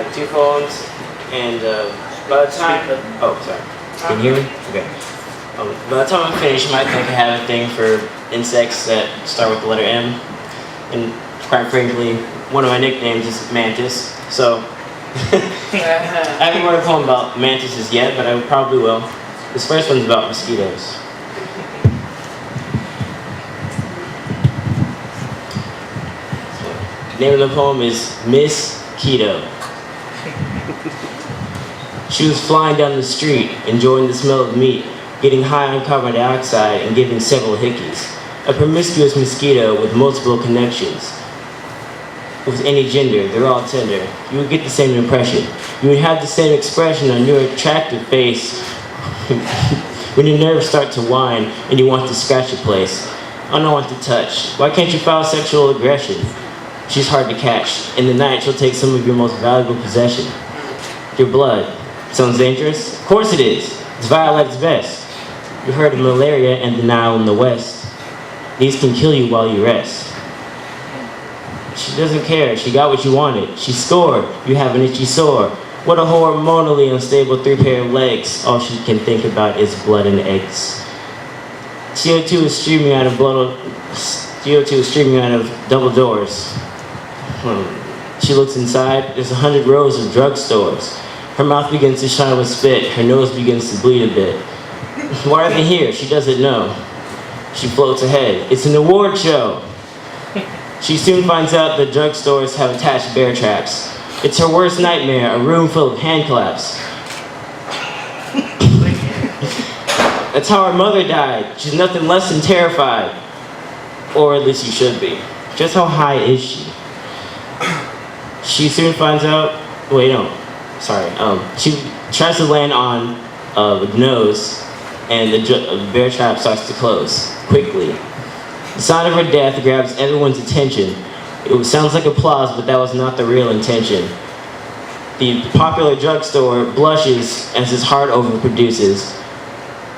have 2 phones, and by the time... Oh, sorry. Can you hear me? Okay. By the time I'm finished, you might think I have a thing for insects that start with the letter M. And quite frankly, one of my nicknames is Mantis. So, I haven't wrote a poem about mantises yet, but I probably will. This first one's about mosquitoes. The name of the poem is Miss Keto. She was flying down the street, enjoying the smell of meat, getting high on carbon dioxide and giving several hickeys. A promiscuous mosquito with multiple connections. With any gender, they're all tender. You would get the same impression. You would have the same expression on your attractive face when your nerves start to whine and you want to scratch a place. I don't want to touch. Why can't you file sexual aggression? She's hard to catch. In the night, she'll take some of your most valuable possession. Your blood. Sounds dangerous? Of course it is. It's vile at its best. You heard of malaria and the Nile in the West. These can kill you while you rest. She doesn't care. She got what you wanted. She scored. You have an itchy sore. What a hormonally unstable 3 pair of legs. All she can think about is blood and eggs. CO2 is streaming out of double doors. She looks inside. There's 100 rows of drugstores. Her mouth begins to shine with spit. Her nose begins to bleed a bit. Why are they here? She doesn't know. She floats ahead. It's an award show. She soon finds out that drugstores have attached bear traps. It's her worst nightmare, a room full of hand claps. That's how her mother died. She's nothing less than terrified. Or at least you should be. Just how high is she? She soon finds out, she tries to land on the nose, and the bear trap starts to close, quickly. The sound of her death grabs everyone's attention. It sounds like applause, but that was not the real intention. The popular drugstore blushes as his heart overproduces.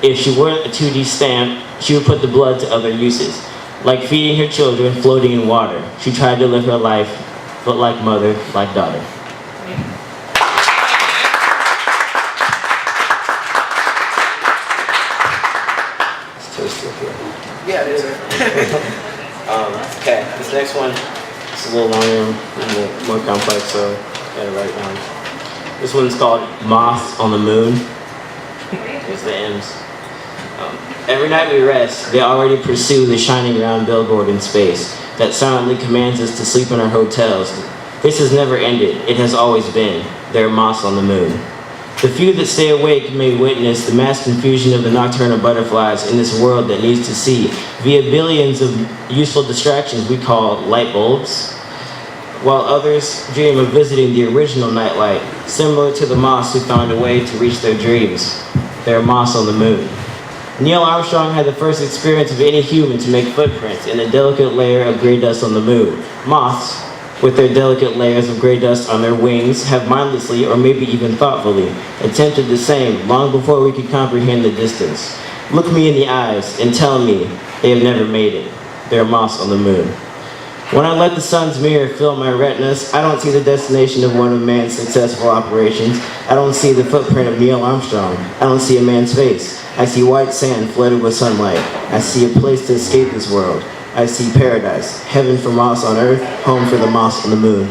If she were a 2D stamp, she would put the blood to other uses, like feeding her children, floating in water. She tried to live her life, but like mother, like daughter. Yeah, it is. Okay, this next one is a little longer, a little more complex, so I gotta write it down. This one's called Moth on the Moon. There's the M's. Every night we rest, they already pursue the shining round billboard in space that silently commands us to sleep in our hotels. This has never ended. It has always been. There are moths on the moon. The few that stay awake may witness the mass confusion of the nocturnal butterflies in this world that needs to see, via billions of useful distractions we call light bulbs, while others dream of visiting the original nightlight, similar to the moths who found a way to reach their dreams. There are moths on the moon. Neil Armstrong had the first experience of any human to make footprints in a delicate layer of gray dust on the moon. Moths, with their delicate layers of gray dust on their wings, have mindlessly, or maybe even thoughtfully, attempted the same long before we could comprehend the distance. Look me in the eyes and tell me they have never made it. There are moths on the moon. When I let the sun's mirror fill my retinas, I don't see the destination of one of man's successful operations. I don't see the footprint of Neil Armstrong. I don't see a man's face. I see white sand flooded with sunlight. I see a place to escape this world. I see paradise, heaven for moths on earth, home for the moths on the moon.